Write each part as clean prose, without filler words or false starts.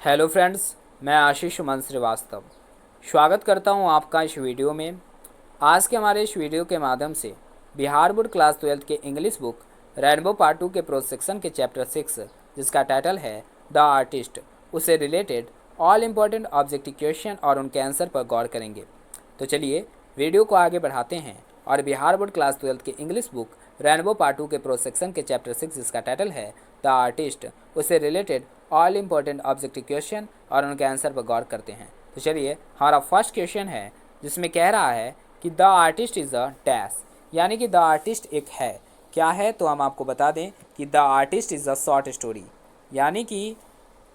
Hello friends, मैं आशीष सुमन श्रीवास्तव स्वागत करता हूं आपका इस वीडियो में। आज के हमारे इस वीडियो के माध्यम से बिहार बोर्ड क्लास 12 के इंग्लिश बुक रेनबो पार्ट 2 के प्रो सेक्शन के चैप्टर 6 जिसका टाइटल है द आर्टिस्ट उससे related all important objective question और उनके आंसर पर गौर करेंगे। तो चलिए वीडियो को आगे बढ़ाते हैं और बिहार बोर्ड क्लास 12 के इंग्लिश बुक रेनबो पार्ट 2 के प्रो सेक्शन के चैप्टर 6 जिसका टाइटल है द आर्टिस्ट उससे related all important objective question और उनके आंसर पर गौर करते हैं। तो चलिए हमारा फर्स्ट क्वेश्चन है जिसमें कह रहा है कि the artist is a dash, यानी कि द आर्टिस्ट एक है, क्या है तो हम आपको बता दें कि the artist is a short story, यानी कि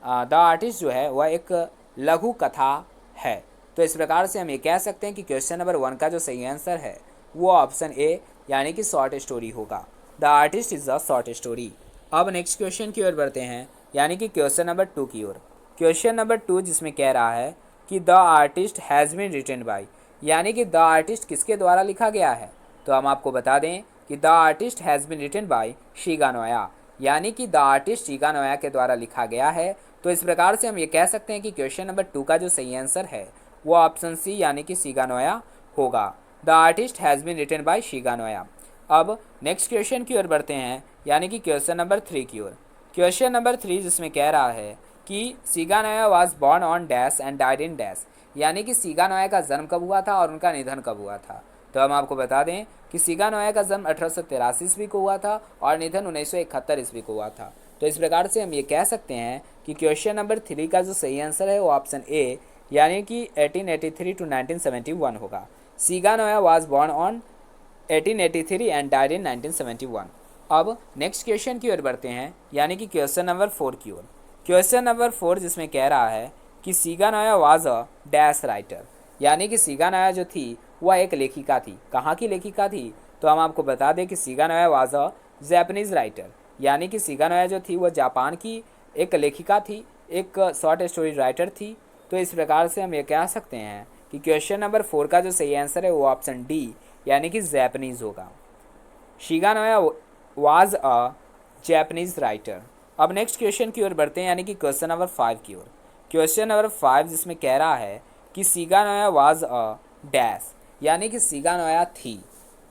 द आर्टिस्ट जो है वह एक लघु कथा है। तो इस प्रकार से हम ये कह सकते हैं कि क्वेश्चन नंबर 1 का जो सही आंसर है वो ऑप्शन ए यानी कि शॉर्ट स्टोरी होगा। The artist is a short story. अब नेक्स्ट क्वेश्चन की ओर बढ़ते हैं, यानी कि क्वेश्चन नंबर 2 की ओर। क्वेश्चन नंबर 2 जिसमें कह रहा है कि the artist has been written by, यानी कि द आर्टिस्ट किसके द्वारा लिखा गया है। तो हम आपको बता दें कि the artist has been written by Shiga Naoya, यानी कि द आर्टिस्ट शिगा नोया के द्वारा लिखा गया है। तो इस प्रकार से हम ये कह सकते हैं कि क्वेश्चन नंबर 2 का जो सही आंसर है वो ऑप्शन सी यानी कि शिगा नोया होगा। The artist has been written by Shiga Naoya. अब नेक्स्ट क्वेश्चन की ओर बढ़ते हैं, यानी कि क्वेश्चन नंबर 3 की ओर। क्वेश्चन नंबर 3 जिसमें कह रहा है कि Shiga Naoya was born on dash and died in dash, यानी कि शिगा नोया का जन्म कब हुआ था और उनका निधन कब हुआ था। तो हम आपको बता दें कि शिगा नोया का जन्म 1883 ईस्वी को हुआ था और निधन 1971 ईस्वी को हुआ था। तो इस प्रकार से हम ये कह सकते हैं कि क्वेश्चन नंबर 3 का जो सही आंसर है वो ऑप्शन ए यानी कि 1883 टू 1971 होगा। Shiga Naoya was born on 1883 and died in 1971। अब नेक्स्ट क्वेश्चन की ओर बढ़ते हैं, यानी कि क्वेश्चन नंबर 4 की ओर। क्वेश्चन नंबर 4 जिसमें कह रहा है कि Shiga Naoya was a dash writer, यानी कि शिगा नोया जो थी वह एक लेखिका थी। कहाँ की लेखिका थी तो हम आपको बता दें कि Shiga Naoya was a Japanese writer, यानी कि शिगा नोया जो थी वह जापान की एक लेखिका थी, एक शॉर्ट स्टोरी राइटर थी। तो इस प्रकार से हम ये कह सकते हैं कि क्वेश्चन नंबर 4 का जो सही आंसर है वो ऑप्शन डी यानी कि जैपनीज होगा। Shiga Naoya was a Japanese writer. अब नेक्स्ट क्वेश्चन की ओर बढ़ते हैं, यानी कि क्वेश्चन नंबर 5 की ओर। क्वेश्चन नंबर 5 जिसमें कह रहा है कि Shiga Naoya was a dash, यानी कि शिगा नोया थी।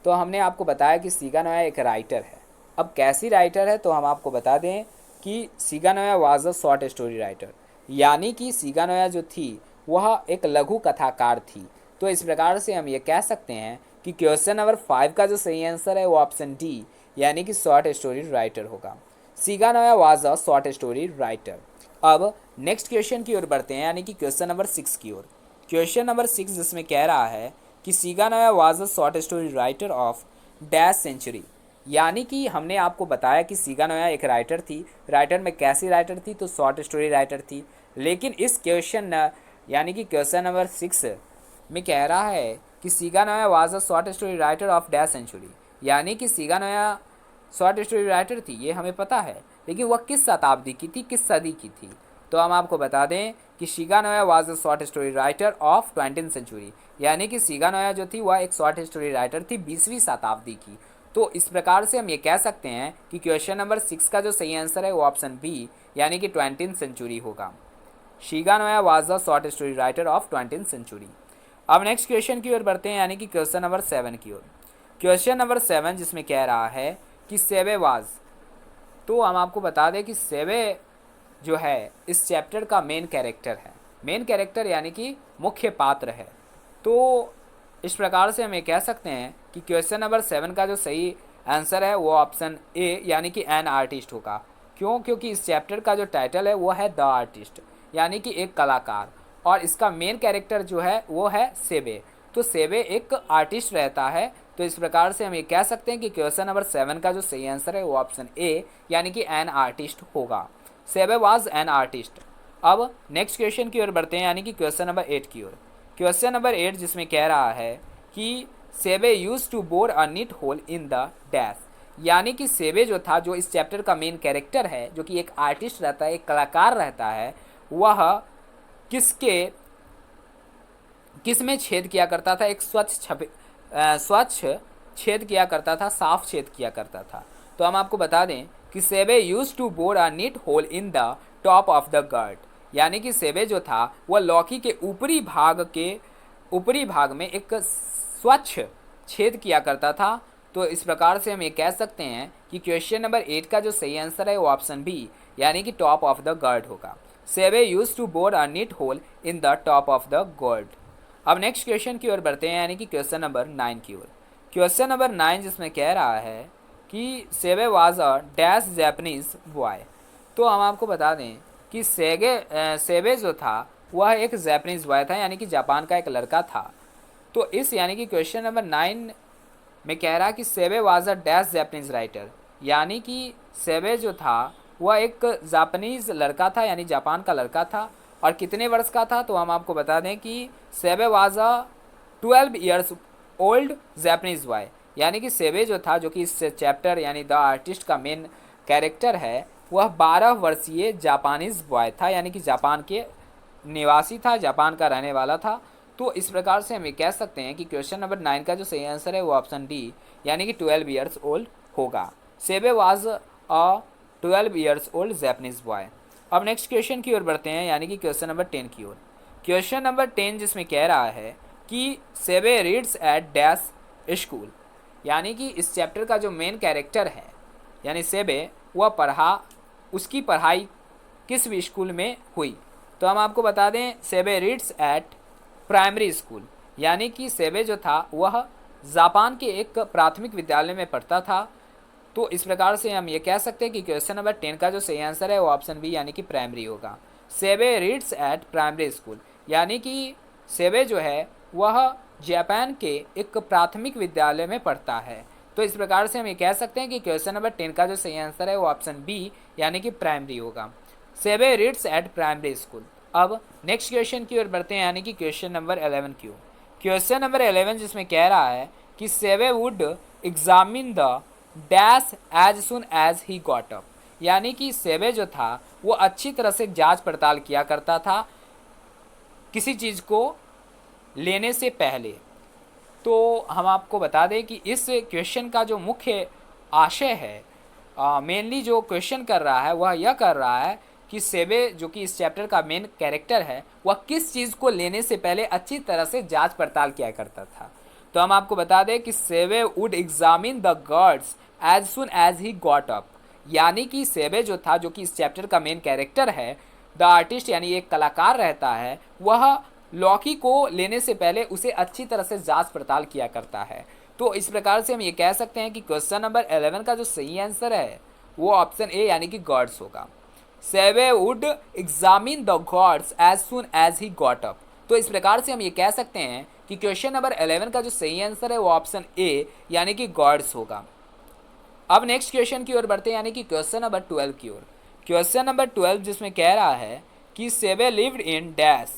तो हमने आपको बताया कि शिगा नोया एक राइटर है। अब कैसी राइटर है तो हम आपको बता दें कि Shiga Naoya was a short story writer, यानी कि शिगा नोया जो थी वह एक लघु कथाकार थी। तो इस प्रकार से हम ये कह सकते हैं कि क्वेश्चन नंबर 5 का जो सही आंसर है वो ऑप्शन डी यानी कि शॉर्ट स्टोरी राइटर होगा। Shiga Naoya was a short story writer. अब नेक्स्ट क्वेश्चन की ओर बढ़ते हैं, यानी कि क्वेश्चन नंबर 6 की ओर। क्वेश्चन नंबर 6 जिसमें कह रहा है कि Shiga Naoya was a short story writer of dash century, यानी कि हमने आपको बताया कि शिगा नोया एक राइटर थी। राइटर में कैसी राइटर थी तो शॉर्ट स्टोरी राइटर थी। लेकिन इस क्वेश्चन यानी कि क्वेश्चन नंबर 6 में कह रहा है कि Shiga Naoya was a short story writer of dash century, यानी कि Shiga Naoya short story writer थी, ये हमें पता है, लेकिन वह किस शताब्दी की थी, किस सदी की थी। तो हम आपको बता दें कि Shiga Naoya was a short story writer of 20th century, यानी कि शिगा नोया जो थी वह एक शॉर्ट स्टोरी राइटर थी 20वीं शताब्दी की। तो इस प्रकार से हम ये कह सकते हैं कि क्वेश्चन नंबर 6 का जो सही आंसर है वो ऑप्शन बी यानी कि 20th सेंचुरी होगा। Shiga Naoya was the short story writer of 20th century. अब नेक्स्ट क्वेश्चन की ओर बढ़ते हैं, यानी कि क्वेश्चन नंबर 7 की ओर। क्वेश्चन नंबर 7 जिसमें कह रहा है कि सेबे वाज, तो हम आपको बता दें कि सेबे जो है इस चैप्टर का मेन कैरेक्टर है। मेन कैरेक्टर यानी कि मुख्य पात्र है। तो इस प्रकार से हम ये कह सकते हैं कि क्वेश्चन नंबर 7 का जो सही आंसर है वो ऑप्शन ए यानी कि एन आर्टिस्ट होगा। क्यों? क्योंकि इस चैप्टर का जो टाइटल है वो है द आर्टिस्ट, यानी कि एक कलाकार, और इसका मेन कैरेक्टर जो है वो है सेबे। तो सेबे एक आर्टिस्ट रहता है। तो इस प्रकार से हम ये कह सकते हैं कि क्वेश्चन नंबर 7 का जो सही आंसर है वो ऑप्शन ए यानी कि एन आर्टिस्ट होगा। Seibei was an artist. अब नेक्स्ट क्वेश्चन की ओर बढ़ते हैं, यानी कि क्वेश्चन नंबर 8 की ओर। क्वेश्चन नंबर 8 जिसमें कह रहा है कि Seibei used to bore a neat hole in the dash, यानी कि सेबे जो था, जो इस चैप्टर का मेन कैरेक्टर है, जो कि एक आर्टिस्ट रहता है, एक कलाकार रहता है, वह किसके किस में छेद किया करता था? एक स्वच्छ छेद किया करता था, साफ छेद किया करता था। तो हम आपको बता दें कि Seibei used to bore a neat hole in the top of the gourd, यानी कि सेबे जो था वह लौकी के ऊपरी भाग में एक स्वच्छ छेद किया करता था। तो इस प्रकार से हम ये कह सकते हैं कि क्वेश्चन नंबर 8 का जो सही आंसर है वो ऑप्शन बी यानी कि टॉप ऑफ द गर्ड होगा। Seibei used to bore a neat hole in the top of the gourd. अब नेक्स्ट क्वेश्चन की ओर बढ़ते हैं यानी कि क्वेश्चन नंबर 9 की ओर। क्वेश्चन नंबर 9 जिसमें कह रहा है कि Seibei was a dash Japanese boy. तो हम आपको बता दें कि सेबे जो था वह एक जापानीज बॉय था यानी कि जापान का एक लड़का था। तो इस यानी कि क्वेश्चन नंबर 9 में कह रहा है कि Seibei was a dash Japanese writer, यानी कि सेबे जो था वह एक जापानीज लड़का था यानी जापान का लड़का था। और कितने वर्ष का था, तो हम आपको बता दें कि Seibei was a 12 years old Japanese boy, यानी कि सेबे जो था, जो कि इस चैप्टर यानी द आर्टिस्ट का मेन कैरेक्टर है, वह 12 वर्षीय जापानीज बॉय था यानी कि जापान के निवासी था, जापान का रहने वाला था। तो इस प्रकार से हम ये कह सकते हैं कि क्वेश्चन नंबर 9 का जो सही आंसर है वो ऑप्शन डी यानी कि 12 ईयर्स ओल्ड होगा। Seibei was a 12 years old Japanese boy. अब नेक्स्ट क्वेश्चन की ओर बढ़ते हैं यानी कि क्वेश्चन नंबर 10 की ओर। क्वेश्चन नंबर 10 जिसमें कह रहा है कि सेबे रीड्स एट डैश स्कूल, यानी कि इस चैप्टर का जो मेन कैरेक्टर है यानी सेबे, वह उसकी पढ़ाई किस भी स्कूल में हुई। तो हम आपको बता दें सेबे रीड्स एट प्राइमरी स्कूल, यानी कि सेबे जो था वह जापान के एक प्राथमिक विद्यालय में पढ़ता था। तो इस प्रकार से हम ये कह सकते हैं कि क्वेश्चन नंबर 10 का जो सही आंसर है वो ऑप्शन बी यानी कि प्राइमरी होगा। सेबे रीड्स एट प्राइमरी स्कूल, यानी कि सेबे जो है वह जापान के एक प्राथमिक विद्यालय में पढ़ता है। तो इस प्रकार से हम ये कह सकते हैं कि क्वेश्चन नंबर 10 का जो सही आंसर है वो ऑप्शन बी यानी कि प्राइमरी होगा। सेबे रीड्स एट प्राइमरी स्कूल। अब नेक्स्ट क्वेश्चन की ओर बढ़ते हैं यानी कि क्वेश्चन नंबर 11 की ओर। क्वेश्चन नंबर 11 जिसमें कह रहा है कि Seibei would examine the dash as soon as he got up, यानी कि सेबे जो था वो अच्छी तरह से जांच पड़ताल किया करता था किसी चीज़ को लेने से पहले। तो हम आपको बता दें कि इस क्वेश्चन का जो मुख्य आशय है, मेनली जो क्वेश्चन कर रहा है वह यह कर रहा है कि सेबे जो कि इस चैप्टर का मेन कैरेक्टर है वह किस चीज़ को लेने से पहले अच्छी तरह से जांच पड़ताल किया करता था। तो हम आपको बता दें कि Seibei would examine the gourds as soon as he got up, यानी कि सेबे जो था, जो कि इस चैप्टर का मेन कैरेक्टर है, द आर्टिस्ट यानी एक कलाकार रहता है, वह लौकी को लेने से पहले उसे अच्छी तरह से जांच पड़ताल किया करता है। तो इस प्रकार से हम ये कह सकते हैं कि क्वेश्चन नंबर 11 का जो सही आंसर है वो ऑप्शन ए यानी कि गॉड्स होगा। Seibei would examine the gourds as soon as he got up. तो इस प्रकार से हम ये कह सकते हैं कि क्वेश्चन नंबर 11 का जो सही आंसर है वो ऑप्शन ए यानी कि गॉड्स होगा। अब नेक्स्ट क्वेश्चन की ओर बढ़ते हैं यानी कि क्वेश्चन नंबर 12 की ओर। क्वेश्चन नंबर 12 जिसमें कह रहा है कि सेबे लिव्ड इन डैश,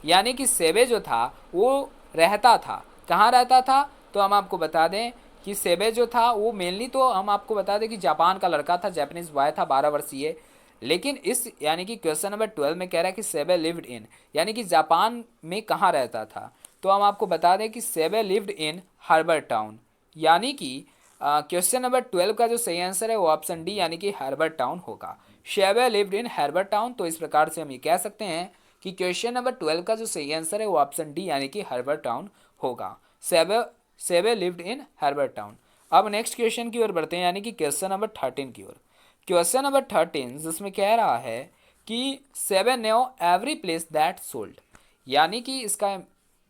यानी कि सेबे जो था वो रहता था, कहाँ रहता था, तो हम आपको बता दें कि सेबे जो था वो मेनली, तो हम आपको बता दें कि जापान का लड़का था, जापानीज बॉय था 12 वर्षीय। लेकिन इस यानी कि क्वेश्चन नंबर 12 में कह रहा है कि सेबे लिव्ड इन, यानी कि जापान में कहाँ रहता था। तो हम आपको बता दें कि सेबे लिव्ड इन हार्बर टाउन, यानी कि क्वेश्चन नंबर 12 का जो सही आंसर है वो ऑप्शन डी यानी कि हार्बर टाउन होगा। सेबे लिव्ड इन हार्बर टाउन। तो इस प्रकार से हम ये कह सकते हैं कि क्वेश्चन नंबर 12 का जो सही आंसर है वो ऑप्शन डी यानी कि हार्बर टाउन होगा। सेबे लिव्ड इन हार्बर टाउन। अब नेक्स्ट क्वेश्चन की ओर बढ़ते हैं यानी कि क्वेश्चन नंबर 13 की ओर। क्वेश्चन नंबर 13 जिसमें कह रहा है कि Seibei knew every place that sold, यानी कि इसका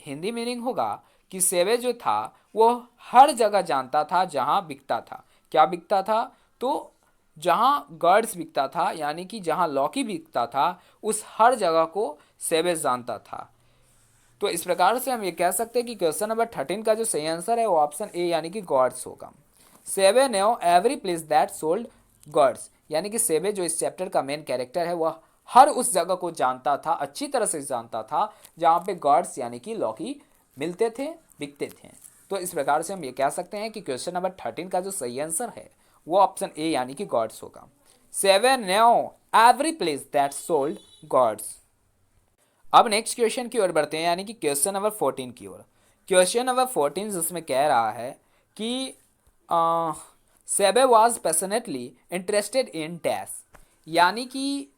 हिंदी मीनिंग होगा कि सेबे जो था वो हर जगह जानता था जहाँ बिकता था। क्या बिकता था, तो जहाँ गर्ड्स बिकता था यानी कि जहाँ लौकी बिकता था उस हर जगह को सेबे जानता था। तो इस प्रकार से हम ये कह सकते हैं कि क्वेश्चन नंबर 13 का जो सही आंसर है वो ऑप्शन ए यानी कि गॉड्स होगा। Seibei knew every place that sold gourds, यानी कि सेबे जो इस चैप्टर का मेन कैरेक्टर है वह हर उस जगह को जानता था, अच्छी तरह से जानता था जहाँ पे गॉड्स यानी कि लौकी मिलते थे, बिकते थे। तो इस प्रकार से हम ये कह सकते हैं कि क्वेश्चन नंबर 13 का जो सही आंसर है वो ऑप्शन ए यानी कि गॉड्स होगा। Seibei knew every place that sold gourds. अब नेक्स्ट क्वेश्चन की ओर बढ़ते हैं यानी कि क्वेश्चन नंबर 14 की ओर। क्वेश्चन नंबर 14 जिसमें कह रहा है कि Seibei was passionately interested in dash, यानी कि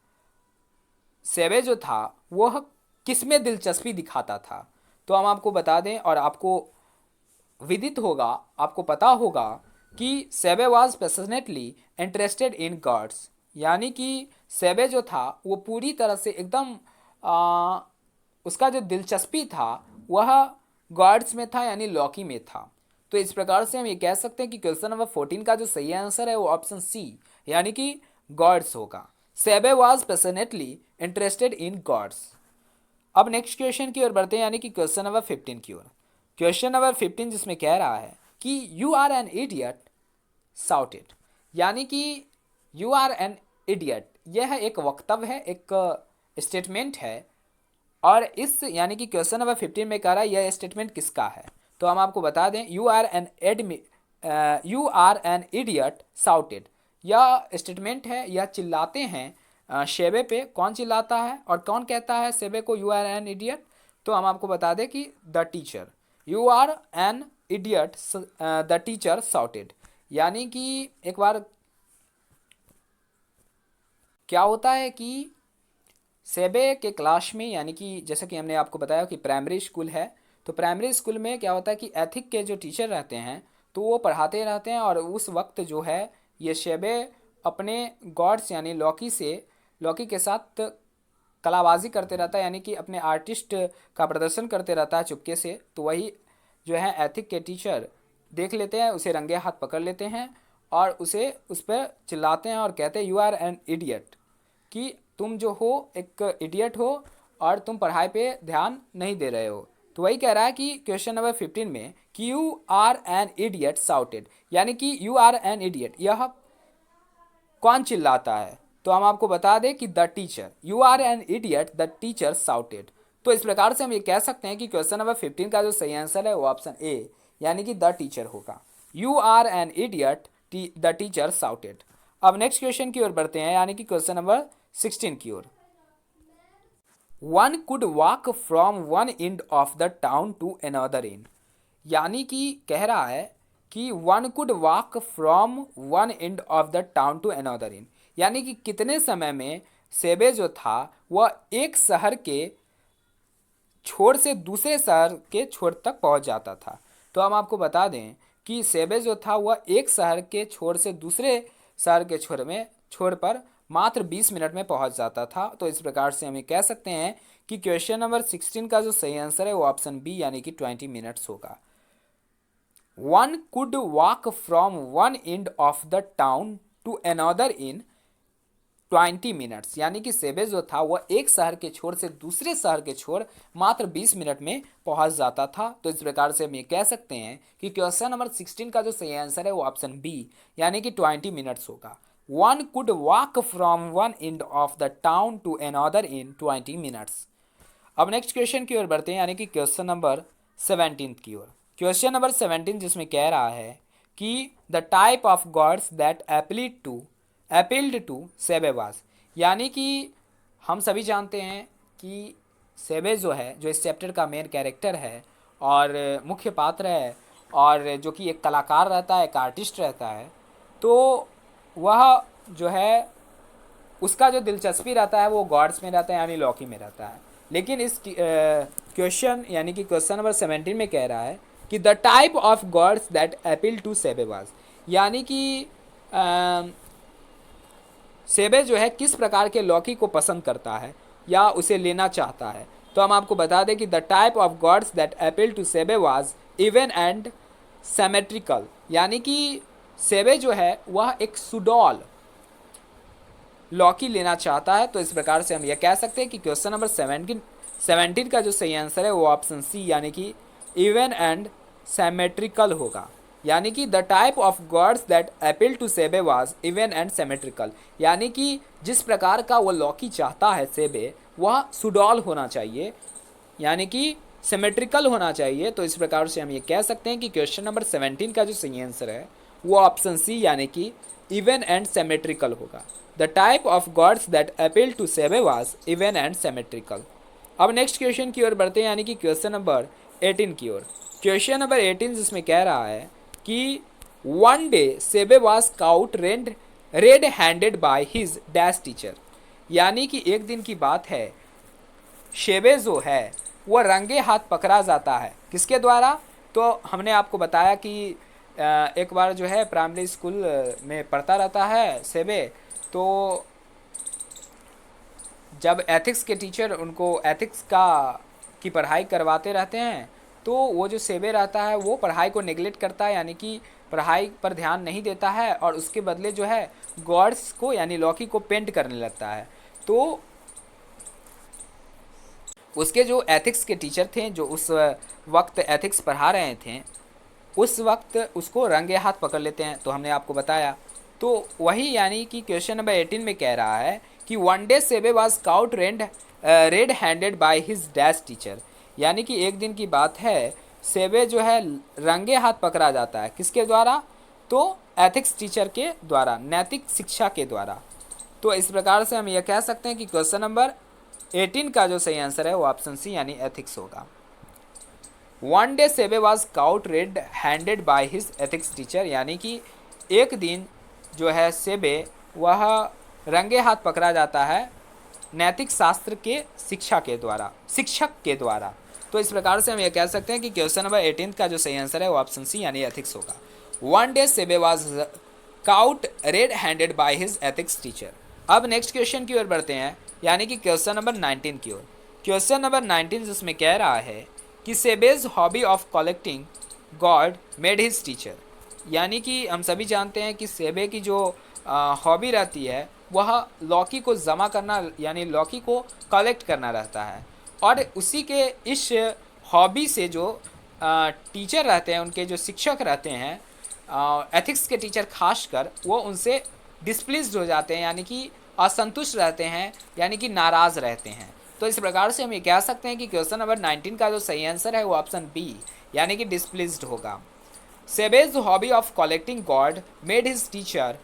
सेबे जो था वह किस में दिलचस्पी दिखाता था। तो हम आपको बता दें और आपको विदित होगा, आपको पता होगा कि Seibei was passionately interested in gourds, यानी कि सेबे जो था वो पूरी तरह से एकदम उसका जो दिलचस्पी था वह गॉड्स में था, यानी लॉकी में था। तो इस प्रकार से हम ये कह सकते हैं कि क्वेश्चन नंबर 14 का जो सही आंसर है वो ऑप्शन सी यानी कि गॉड्स होगा। Seibei was passionately interested in gourds. अब नेक्स्ट क्वेश्चन की ओर बढ़ते हैं, यानी कि क्वेश्चन नंबर 15 की ओर। क्वेश्चन नंबर 15 जिसमें कह रहा है कि you are an idiot shouted, यानी कि यू आर एन इडियट, यह एक वक्तव्य है, एक स्टेटमेंट है। और इस यानी कि क्वेश्चन नंबर 15 में कह रहा है यह स्टेटमेंट किसका है। तो हम आपको बता दें you are an idiot shouted, यह स्टेटमेंट है, यह चिल्लाते हैं शेबे पे। कौन चिल्लाता है और कौन कहता है शेबे को यू आर एन इडियट? तो हम आपको बता दें कि the teacher, you are an idiot the teacher shouted, यानी कि एक बार क्या होता है कि सेबे के क्लास में, यानी कि जैसा कि हमने आपको बताया कि प्राइमरी स्कूल है, तो प्राइमरी स्कूल में क्या होता है कि एथिक के जो टीचर रहते हैं तो वो पढ़ाते रहते हैं। और उस वक्त जो है ये सेबे अपने गॉड्स यानी लॉकी के साथ कलाबाजी करते रहता है, यानी कि अपने आर्टिस्ट का प्रदर्शन करते रहता है चुपके से। तो वही जो है एथिक के टीचर देख लेते हैं, उसे रंगे हाथ पकड़ लेते हैं और उस पर चिल्लाते हैं और कहते हैं यू आर एन इडियट, कि तुम जो हो एक इडियट हो और तुम पढ़ाई पे ध्यान नहीं दे रहे हो। तो वही कह रहा है कि क्वेश्चन नंबर 15 में कि you are an idiot shouted, यानी कि यू आर एन इडियट, यह कौन चिल्लाता है? तो हम आपको बता दें कि the teacher, you are an idiot the teacher shouted. तो इस प्रकार से हम ये कह सकते हैं कि क्वेश्चन नंबर 15 का जो सही आंसर है वो ऑप्शन ए यानी कि द टीचर होगा। You are an idiot the teacher shouted. अब नेक्स्ट क्वेश्चन की ओर बढ़ते हैं, यानी कि क्वेश्चन नंबर 16 की ओर। One could walk from one end of the town to another end, यानी कि कह रहा है कि one could walk from one end of the town to another end, यानी कि कितने समय में सेबे जो था वह एक शहर के छोर से दूसरे शहर के छोर तक पहुंच जाता था। तो हम आपको बता दें कि सेबे जो था वह एक शहर के छोर से दूसरे शहर के छोर पर मात्र 20 मिनट में पहुंच जाता था। तो इस प्रकार से हम ये कह सकते हैं कि क्वेश्चन नंबर 16 का जो सही आंसर है वो ऑप्शन बी यानी कि 20 मिनट्स होगा। One could walk from one end of the town to another in 20 minutes, यानी कि सेबे जो था वह एक शहर के छोर से दूसरे शहर के छोर मात्र 20 मिनट में पहुंच जाता था। तो इस प्रकार से हम ये कह सकते हैं कि क्वेश्चन नंबर 16 का जो सही आंसर है वो ऑप्शन बी यानी कि 20 मिनट्स होगा। One could walk from one end of the town to another in 20 minutes. अब नेक्स्ट क्वेश्चन की ओर बढ़ते हैं, यानी कि क्वेश्चन नंबर 17 की ओर। क्वेश्चन नंबर 17 जिसमें कह रहा है कि the type of gourds that appealed to Seibei was, यानी कि हम सभी जानते हैं कि सेबे जो है, जो इस चैप्टर का मेन कैरेक्टर है और मुख्य पात्र है और जो कि एक कलाकार रहता है, एक आर्टिस्ट रहता है, तो वह जो है उसका जो दिलचस्पी रहता है वो गॉड्स में रहता है यानी लॉकी में रहता है। लेकिन इस क्वेश्चन यानी कि क्वेश्चन नंबर 17 में कह रहा है कि the type of gourds that appeal to Seibei was, यानी कि सेबे जो है किस प्रकार के लॉकी को पसंद करता है या उसे लेना चाहता है। तो हम आपको बता दें कि the type of gourds that appeal to Seibei was even and symmetrical, यानी कि सेबे जो है वह एक सुडौल लॉकी लेना चाहता है। तो इस प्रकार से हम यह कह सकते हैं कि क्वेश्चन नंबर 17 का जो सही आंसर है वो ऑप्शन सी यानी कि इवन एंड सिमेट्रिकल होगा। यानी कि the type of gourds that appeal to Seibei was even and symmetrical, यानी कि जिस प्रकार का वो लॉकी चाहता है सेबे वह सुडौल होना चाहिए यानी कि सिमेट्रिकल होना चाहिए। तो इस प्रकार से हम ये कह सकते हैं कि क्वेश्चन नंबर 17 का जो सही आंसर है वो ऑप्शन सी यानी कि इवन एंड सिमेट्रिकल होगा। The type of gourds that appeal to Seibei was even and symmetrical. अब नेक्स्ट क्वेश्चन की ओर बढ़ते हैं, यानी कि क्वेश्चन नंबर 18 की ओर। क्वेश्चन नंबर 18 जिसमें कह रहा है कि one day Seibei was caught red handed by his dash teacher, यानी कि एक दिन की बात है, सेबे जो है वो रंगे हाथ पकड़ा जाता है। किसके द्वारा? तो हमने आपको बताया कि एक बार जो है प्राइमरी स्कूल में पढ़ता रहता है सेबे, तो जब एथिक्स के टीचर उनको एथिक्स की पढ़ाई करवाते रहते हैं, तो वो जो सेबे रहता है वो पढ़ाई को नेगलेक्ट करता है, यानी कि पढ़ाई पर ध्यान नहीं देता है, और उसके बदले जो है गॉड्स को यानी लॉकी को पेंट करने लगता है। तो उसके जो एथिक्स के टीचर थे, जो उस वक्त एथिक्स पढ़ा रहे थे, उस वक्त उसको रंगे हाथ पकड़ लेते हैं। तो हमने आपको बताया, तो वही यानी कि क्वेश्चन नंबर 18 में कह रहा है कि one day Seibei was caught red handed by his dash teacher. यानी कि एक दिन की बात है, सेबे जो है रंगे हाथ पकड़ा जाता है। किसके द्वारा? तो एथिक्स टीचर के द्वारा, नैतिक शिक्षा के द्वारा। तो इस प्रकार से हम यह कह सकते हैं कि क्वेश्चन नंबर 18 का जो सही आंसर है वो ऑप्शन सी यानी एथिक्स होगा। One day Seibei was caught red handed by his ethics teacher, यानी कि एक दिन जो है सेबे वह रंगे हाथ पकड़ा जाता है नैतिक शास्त्र के शिक्षक के द्वारा। तो इस प्रकार से हम ये कह सकते हैं कि क्वेश्चन नंबर 18 का जो सही आंसर है वो ऑप्शन सी यानी एथिक्स होगा। One day Seibei was caught red handed by his ethics teacher. अब नेक्स्ट क्वेश्चन की ओर बढ़ते हैं, यानी कि क्वेश्चन नंबर 19 की ओर। क्वेश्चन नंबर 19 जिसमें कह रहा है कि Seibei's hobby of collecting gourd made his teacher. यानी कि हम सभी जानते हैं कि सेबे की जो हॉबी रहती है वह लॉकी को जमा करना यानी लॉकी को कलेक्ट करना रहता है, और उसी के इस हॉबी से जो टीचर रहते हैं, उनके जो शिक्षक रहते हैं एथिक्स के टीचर खासकर, वो उनसे डिस्प्लीज्ड हो जाते हैं, यानी कि असंतुष्ट रहते हैं, यानी कि नाराज़ रहते हैं। तो इस प्रकार से हम ये कह सकते हैं कि क्वेश्चन नंबर 19 का जो सही आंसर है वो ऑप्शन बी यानी कि डिस्प्लीज्ड होगा। Seibei's hobby of collecting gourd made his teacher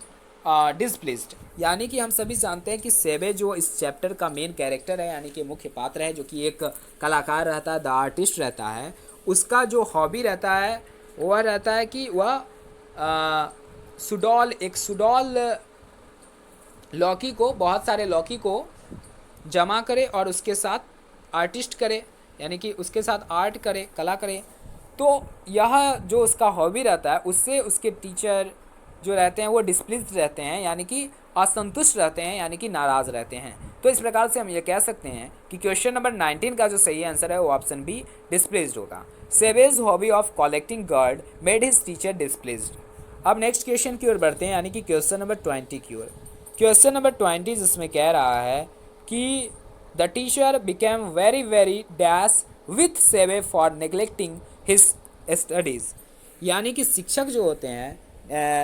displeased. यानी कि हम सभी जानते हैं कि सेबे जो इस चैप्टर का मेन कैरेक्टर है, यानी कि मुख्य पात्र है, जो कि एक कलाकार रहता है, द आर्टिस्ट रहता है, उसका जो हॉबी रहता है वह रहता है कि वह सुडॉल लॉकी को, बहुत सारे लॉकी को जमा करे और उसके साथ आर्टिस्ट करे, यानी कि उसके साथ आर्ट करे, कला करे। तो यह जो उसका हॉबी रहता है उससे उसके टीचर जो रहते हैं वो डिस्प्लीज्ड रहते हैं, यानी कि असंतुष्ट रहते हैं, यानी कि नाराज़ रहते हैं। तो इस प्रकार से हम ये कह सकते हैं कि क्वेश्चन नंबर 19 का जो सही आंसर है वो ऑप्शन बी डिस्प्लीज्ड होगा। Seibei's hobby of collecting gourd made his teacher displeased. अब नेक्स्ट क्वेश्चन की ओर बढ़ते हैं, यानी कि क्वेश्चन नंबर 20 की ओर। क्वेश्चन नंबर 20 जिसमें कह रहा है कि the teacher became very dash with Seibei for neglecting his studies. यानी कि शिक्षक जो होते हैं,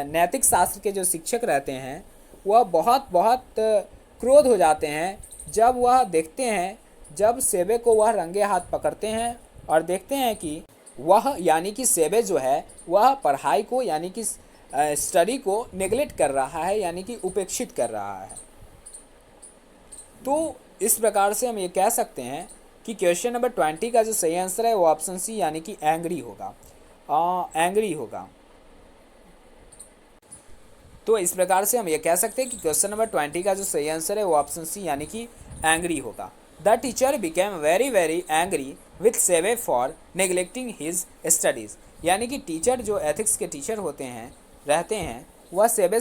नैतिक शास्त्र के जो शिक्षक रहते हैं, वह बहुत क्रोध हो जाते हैं जब वह देखते हैं, जब सेबे को वह रंगे हाथ पकड़ते हैं और देखते हैं कि वह यानी कि सेबे जो है वह पढ़ाई को यानी कि स्टडी को नेगलेक्ट कर रहा है, यानी कि उपेक्षित कर रहा है। तो इस प्रकार से हम ये कह सकते हैं कि क्वेश्चन नंबर 20 का जो सही आंसर है वो ऑप्शन सी यानी कि एंग्री होगा, एंग्री होगा। तो इस प्रकार से हम ये कह सकते हैं कि क्वेश्चन नंबर 20 का जो सही आंसर है वो ऑप्शन सी यानी कि एंग्री होगा। The teacher became very angry with Seibei for neglecting his studies. यानी कि टीचर जो एथिक्स के टीचर होते हैं रहते हैं वह सेबे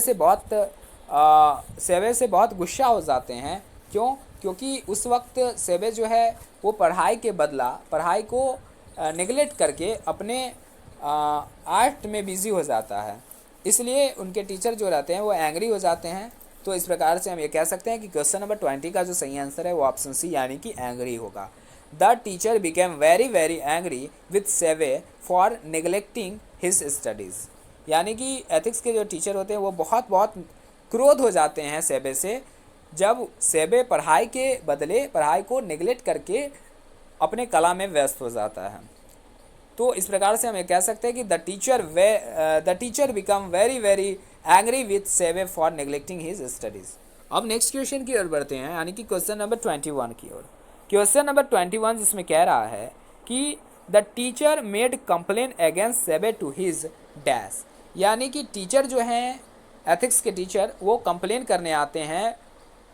से बहुत गुस्सा हो जाते हैं। क्यों? क्योंकि उस वक्त सेबे जो है वो पढ़ाई के बदला पढ़ाई को नेगलेक्ट करके अपने आर्ट में बिज़ी हो जाता है, इसलिए उनके टीचर जो रहते हैं वो एंग्री हो जाते हैं। तो इस प्रकार से हम ये कह सकते हैं कि क्वेश्चन नंबर 20 का जो सही आंसर है वो ऑप्शन सी यानी कि एंग्री होगा। The teacher became very angry with Seibei for neglecting his studies. यानी कि एथिक्स के जो टीचर होते हैं वो बहुत क्रोध हो जाते हैं सेबे से, जब सेबे पढ़ाई के बदले पढ़ाई को नेगलेक्ट करके अपने कला में व्यस्त हो जाता है। तो इस प्रकार से हम ये कह सकते हैं कि the teacher become very angry with Seibei for neglecting his studies. अब नेक्स्ट क्वेश्चन की ओर बढ़ते हैं, यानी कि क्वेश्चन नंबर 21 की ओर। क्वेश्चन नंबर 21 जिसमें कह रहा है कि the teacher made complain against Seibei to his dash. यानी कि टीचर जो हैं एथिक्स के टीचर वो कंप्लेन करने आते हैं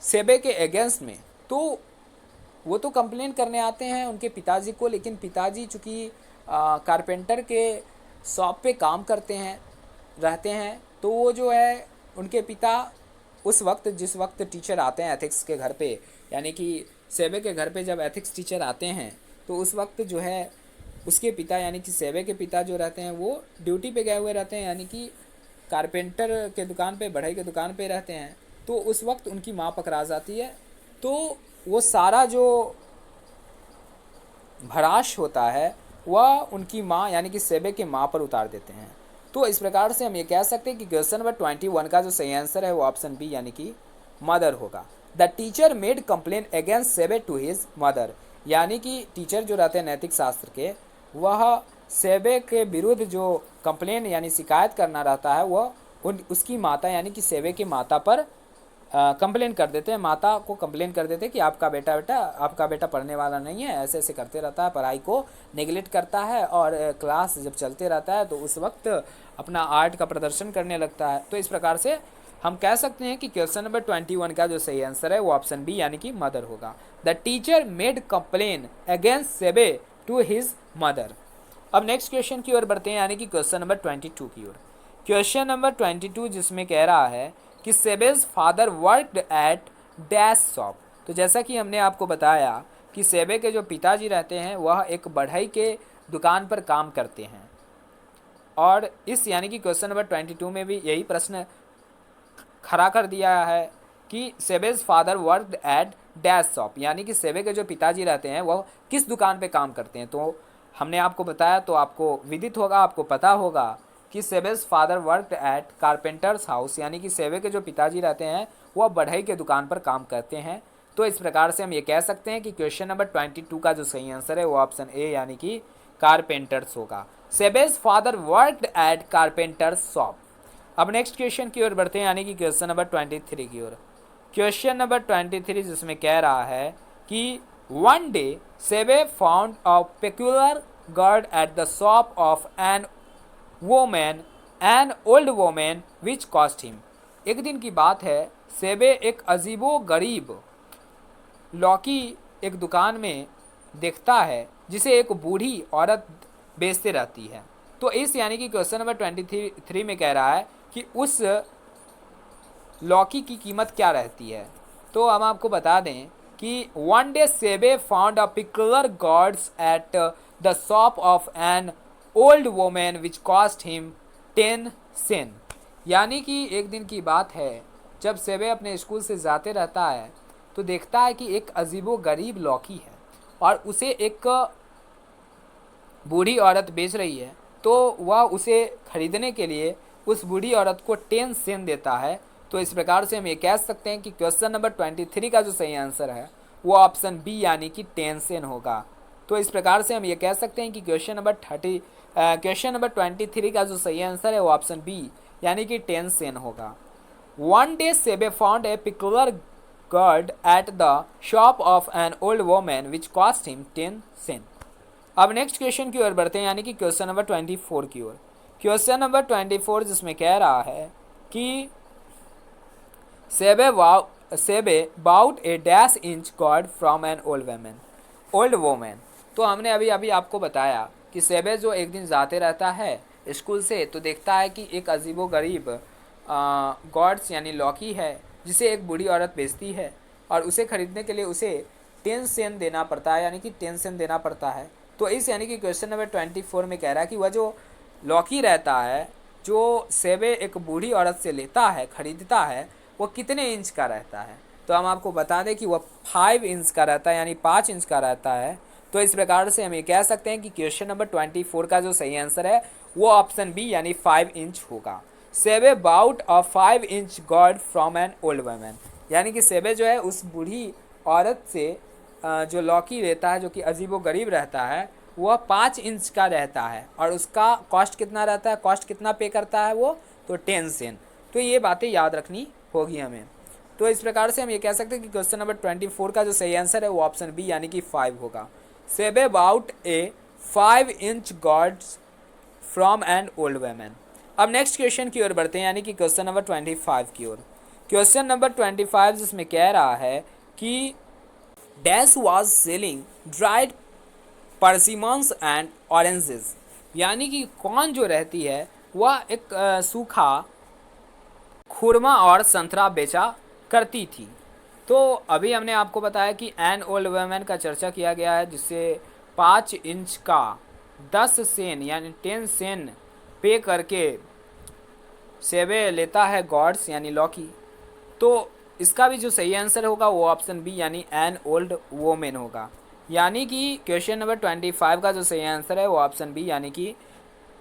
सेबे के अगेंस्ट में, तो वो तो कंप्लेन करने आते हैं उनके पिताजी को, लेकिन पिताजी चूँकि कारपेंटर के शॉप पे काम करते हैं रहते हैं, तो वो जो है उनके पिता उस वक्त, जिस वक्त टीचर आते हैं एथिक्स के घर पे, यानी कि सेबे के घर पे जब एथिक्स टीचर आते हैं, तो उस वक्त जो है उसके पिता यानी कि सेबे के पिता जो रहते हैं वो ड्यूटी पे गए हुए रहते हैं, यानी कि कारपेंटर के दुकान पे, बढ़ई के दुकान पे रहते हैं। तो उस वक्त उनकी माँ पकड़ा जाती है, तो वो सारा जो भड़ास होता है वह उनकी माँ यानी कि सेबे के माँ पर उतार देते हैं। तो इस प्रकार से हम ये कह सकते हैं कि क्वेश्चन नंबर 21 का जो सही आंसर है वो ऑप्शन बी यानी कि मदर होगा। The teacher made complain against Seibei to his mother, यानी कि टीचर जो रहते हैं नैतिक शास्त्र के, वह सेबे के विरुद्ध जो कंप्लेन यानी शिकायत करना रहता है वह उसकी माता यानी कि सेबे की माता पर कंप्लेन कर देते हैं, माता को कंप्लेन कर देते हैं कि आपका बेटा पढ़ने वाला नहीं है, ऐसे ऐसे करते रहता है, पढ़ाई को नेगलेक्ट करता है, और क्लास जब चलते रहता है तो उस वक्त अपना आर्ट का प्रदर्शन करने लगता है। तो इस प्रकार से हम कह सकते हैं कि क्वेश्चन नंबर 21 का जो सही आंसर है वो ऑप्शन बी यानी कि मदर होगा। The teacher made complain against Seibei to his mother. अब नेक्स्ट क्वेश्चन की ओर बढ़ते हैं, यानी कि क्वेश्चन नंबर 22 की ओर। क्वेश्चन नंबर 22 जिसमें कह रहा है कि Seibei's father worked at dash shop. तो जैसा कि हमने आपको बताया कि सेबे के जो पिताजी रहते हैं वह एक बढ़ई के दुकान पर काम करते हैं, और इस यानी कि क्वेश्चन नंबर 22 में भी यही प्रश्न खड़ा कर दिया है कि Seibei's father worked at dash shop, यानी कि सेबे के जो पिताजी रहते हैं वह किस दुकान पे काम करते हैं। तो हमने आपको बताया, तो आपको विदित होगा, आपको पता होगा कि Seibei's father worked at carpenter's house, यानी कि सेबे के जो पिताजी रहते हैं वह बढ़ई के दुकान पर काम करते हैं। तो इस प्रकार से हम ये कह सकते हैं कि क्वेश्चन नंबर 22 का जो सही आंसर है वो ऑप्शन ए यानी कि कारपेंटर्स होगा। Seibei's father worked at carpenter's shop. अब नेक्स्ट क्वेश्चन की ओर बढ़ते हैं, यानी कि क्वेश्चन नंबर 23 की ओर। क्वेश्चन नंबर 23 जिसमें कह रहा है कि one day Seibei found a peculiar gourd at the shop of an woman an old woman which cost him. एक दिन की बात है, सेबे एक अजीबो गरीब लौकी एक दुकान में देखता है जिसे एक बूढ़ी औरत बेचते रहती है। तो इस यानी कि क्वेश्चन नंबर 23 में कह रहा है कि उस लौकी की कीमत क्या रहती है। तो हम आपको बता दें कि one day Seibei found a peculiar gourds at the shop of an old women which cost him 10 sen. यानी कि एक दिन की बात है, जब सेबे अपने स्कूल से जाते रहता है तो देखता है कि एक अजीबो गरीब लौकी है और उसे एक बूढ़ी औरत बेच रही है। तो वह उसे खरीदने के लिए उस बूढ़ी औरत को 10 सेन देता है। तो इस प्रकार से हम ये कह सकते हैं कि क्वेश्चन नंबर 23 का जो सही आंसर है वो ऑप्शन बी यानी कि 10 सेन होगा। तो इस प्रकार से हम ये कह सकते हैं कि क्वेश्चन नंबर 23 का जो सही आंसर है वो ऑप्शन बी यानी कि 10 सेन होगा। One day Seibei found a peculiar gourd at the shop of an old woman which cost him 10 sen. अब नेक्स्ट क्वेश्चन की ओर बढ़ते हैं, यानी कि क्वेश्चन नंबर 24 की ओर। क्वेश्चन नंबर 24 जिसमें कह रहा है कि Seibei bought a dash inch gourd from an old woman. तो हमने अभी अभी आपको बताया कि सेबे जो एक दिन जाते रहता है स्कूल से, तो देखता है कि एक अजीबो गरीब गॉड्स यानी लौकी है जिसे एक बूढ़ी औरत बेचती है, और उसे खरीदने के लिए उसे 10 सेन देना पड़ता है, यानी कि 10 सेन देना पड़ता है। तो इस यानी कि क्वेश्चन नंबर 24 में कह रहा है कि वह जो लौकी रहता है जो सेबे एक बूढ़ी औरत से लेता है, खरीदता है, वो कितने इंच का रहता है। तो हम आपको बता दें कि वह 5 इंच का रहता है, यानी 5 इंच का रहता है। तो इस प्रकार से हम ये कह सकते हैं कि क्वेश्चन नंबर 24 का जो सही आंसर है वो ऑप्शन बी यानी 5 इंच होगा। Seibei bought a 5 inch gourd from an old woman, यानी कि सेबे जो है उस बूढ़ी औरत से जो लौकी लेता है जो कि अजीबो गरीब रहता है वह 5 इंच का रहता है, और उसका कॉस्ट कितना रहता है, कॉस्ट कितना पे करता है वो, तो 10 सेन। तो ये बातें याद रखनी होगी हमें। तो इस प्रकार से हम ये कह सकते हैं कि क्वेश्चन नंबर 24 का जो सही आंसर है वो ऑप्शन बी यानी कि 5 होगा। Seibei about a 5 inch gourds from an old woman. अब नेक्स्ट क्वेश्चन की ओर बढ़ते हैं, यानी कि क्वेश्चन नंबर 25 की ओर। क्वेश्चन नंबर 25 जिसमें कह रहा है कि dash was selling dried persimmons and oranges, यानी कि कौन जो रहती है वह एक सूखा खुरमा और संतरा बेचा करती थी। तो अभी हमने आपको बताया कि एन ओल्ड वुमेन का चर्चा किया गया है, जिससे 5 इंच का 10 सेन यानी 10 सेन पे करके सेवे लेता है गॉड्स यानी लॉकी। तो इसका भी जो सही आंसर होगा वो ऑप्शन बी यानी एन ओल्ड वोमेन होगा। यानी कि क्वेश्चन नंबर 25 का जो सही आंसर है वो ऑप्शन बी यानी कि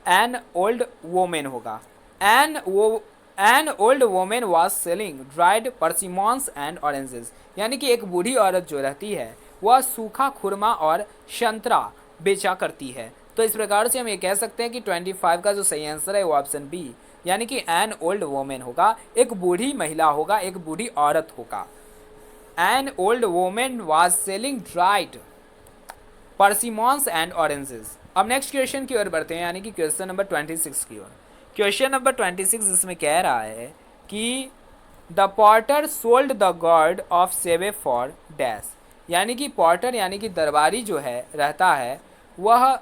एन ओल्ड वोमेन होगा। An old women was selling dried persimmons and oranges, यानी कि एक बूढ़ी औरत जो रहती है वह सूखा खुरमा और संतरा बेचा करती है। तो इस प्रकार से हम ये कह सकते हैं कि 25 का जो सही आंसर है वो ऑप्शन बी यानी कि एन ओल्ड वोमेन होगा, एक बूढ़ी महिला होगा, एक बूढ़ी औरत होगा। An old women was selling dried persimmons and oranges. अब नेक्स्ट क्वेश्चन की ओर बढ़ते हैं, यानी कि क्वेश्चन नंबर 26 की ओर। क्वेश्चन नंबर 26 इसमें कह रहा है कि the potter sold the gourd of सेवे फॉर डैश, यानी कि पॉटर यानी कि दरबारी जो है रहता है वह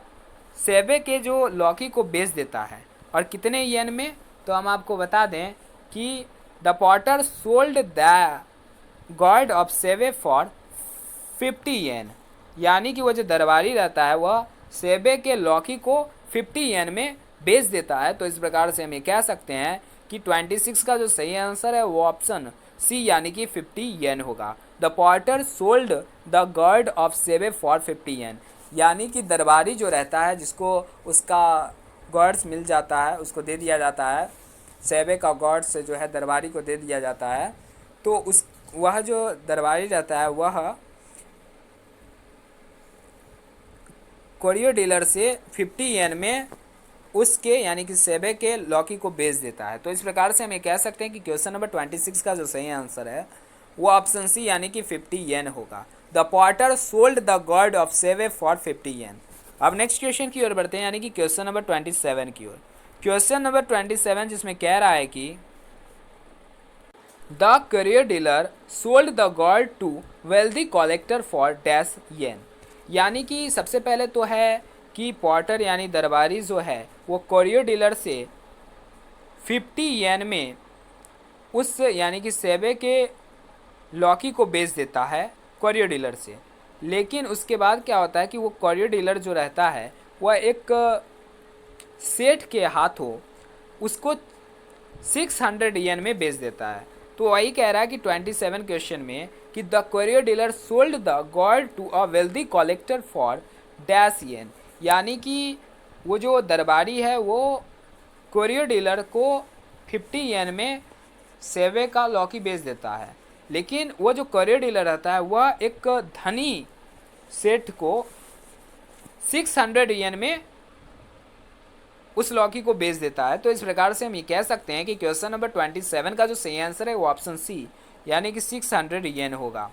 सेवे के जो लौकी को बेच देता है, और कितने येन में, तो हम आपको बता दें कि the potter sold the gourd of सेवे फॉर 50 येन, यानी कि वह जो दरबारी रहता है वह सेबे के लौकी को 50 येन में बेच देता है। तो इस प्रकार से हम ये कह सकते हैं कि 26 का जो सही आंसर है वो ऑप्शन सी यानी कि 50 येन होगा। The potter sold the gourd of Seibei for 50 yen, यानी कि दरबारी जो रहता है जिसको उसका गॉड्स मिल जाता है उसको दे दिया जाता है, सेबे का गॉड्स जो है दरबारी को दे दिया जाता है। तो उस वह जो दरबारी रहता है वह कोरियो डीलर से 50 येन में उसके यानी कि सेबे के लौकी को बेच देता है। तो इस प्रकार से हम ये कह सकते हैं कि क्वेश्चन नंबर 26 का जो सही आंसर है वो ऑप्शन सी यानी कि 50 येन होगा। The potter sold the gourd of सेवे फॉर 50 येन। अब नेक्स्ट क्वेश्चन की ओर बढ़ते हैं, यानी कि क्वेश्चन नंबर 27 की ओर। क्वेश्चन नंबर 27 जिसमें कह रहा है कि the courier dealer sold the gourd to wealthy collector for dash yen, यानी कि सबसे पहले तो है कि पॉटर यानी दरबारी जो है वो कोरियर डीलर से 50 येन में उस यानी कि सेबे के लौकी को बेच देता है कोरियर डीलर से। लेकिन उसके बाद क्या होता है कि वो कोरियर डीलर जो रहता है वह एक सेठ के हाथों उसको 600 येन में बेच देता है। तो वही कह रहा है कि 27 क्वेश्चन में कि the courier dealer sold the gourd to a wealthy collector for dash yen, यानी कि वो जो दरबारी है वो कोरियर डीलर को 50 येन में सेवे का लौकी बेच देता है। लेकिन वो जो कोरियर डीलर रहता है वह एक धनी सेठ को 600 येन में उस लौकी को बेच देता है। तो इस प्रकार से हम ये कह सकते हैं कि क्वेश्चन नंबर 27 का जो सही आंसर है वो ऑप्शन सी यानी कि 600 येन होगा।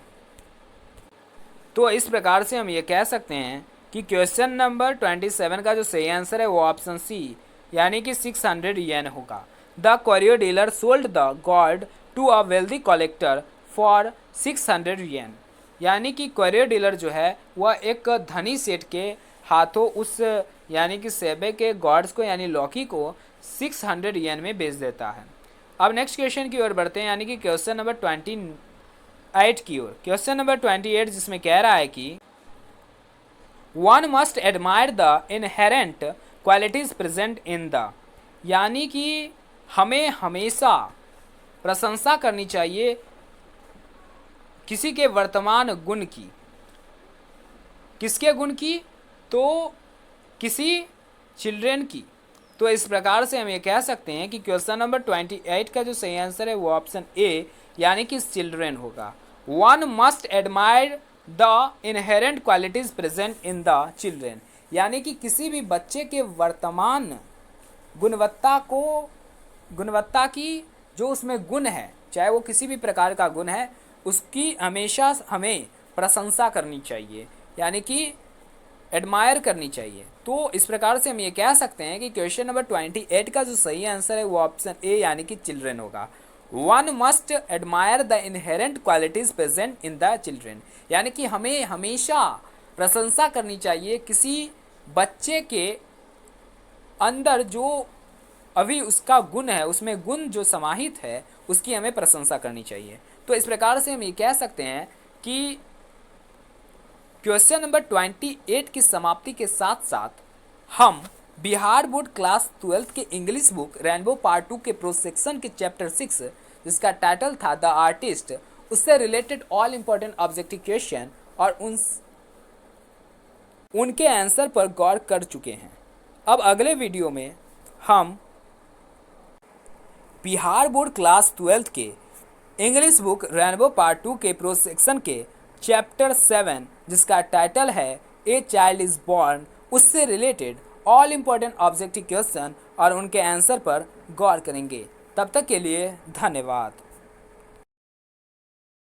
तो इस प्रकार से हम ये कह सकते हैं कि क्वेश्चन नंबर 27 का जो सही आंसर है वो ऑप्शन सी यानी कि 600 येन होगा। The courier dealer sold the gourd to a wealthy collector for 600 yen, यानी कि कोरियर डीलर जो है वह एक धनी सेठ के हाथों उस यानी कि सेबे के गॉड्स को यानी लौकी को 600 येन में बेच देता है। अब नेक्स्ट क्वेश्चन की ओर बढ़ते हैं, यानी कि क्वेश्चन नंबर 28 की ओर। क्वेश्चन नंबर 28 जिसमें कह रहा है कि one must admire the inherent qualities present in the, यानी कि हमें हमेशा प्रशंसा करनी चाहिए किसी के वर्तमान गुण की। किसके गुण की? तो किसी चिल्ड्रेन की। तो इस प्रकार से हम ये कह सकते हैं कि क्वेश्चन नंबर 28 का जो सही आंसर है वो ऑप्शन ए यानी कि चिल्ड्रेन होगा। One must admire the inherent qualities present in the children, यानी कि किसी भी बच्चे के वर्तमान गुणवत्ता की जो उसमें गुण है, चाहे वो किसी भी प्रकार का गुण है, उसकी हमेशा हमें प्रशंसा करनी चाहिए, यानी कि एडमायर करनी चाहिए। तो इस प्रकार से हम ये कह सकते हैं कि क्वेश्चन नंबर 28 का जो सही आंसर है वो ऑप्शन ए यानी कि चिल्ड्रेन होगा। One must admire the inherent qualities present in the children, यानी कि हमें हमेशा प्रशंसा करनी चाहिए किसी बच्चे के अंदर जो अभी उसका गुण है, उसमें गुण जो समाहित है उसकी हमें प्रशंसा करनी चाहिए। तो इस प्रकार से हम ये कह सकते हैं कि क्वेश्चन नंबर 28 की समाप्ति के साथ साथ हम बिहार बोर्ड क्लास 12 के इंग्लिश बुक रेनबो पार्ट 2 के प्रोसेक्शन के चैप्टर 6 जिसका टाइटल था द आर्टिस्ट, उससे related all important objective question और उनके आंसर पर गौर कर चुके हैं। अब अगले वीडियो में हम बिहार बोर्ड क्लास 12 के इंग्लिश बुक रेनबो पार्ट 2 के प्रोसेक्शन के चैप्टर 7 जिसका टाइटल है ए चाइल्ड इज बॉर्न, उससे related all important objective question और उनके आंसर पर गौर करेंगे। तब तक के लिए धन्यवाद।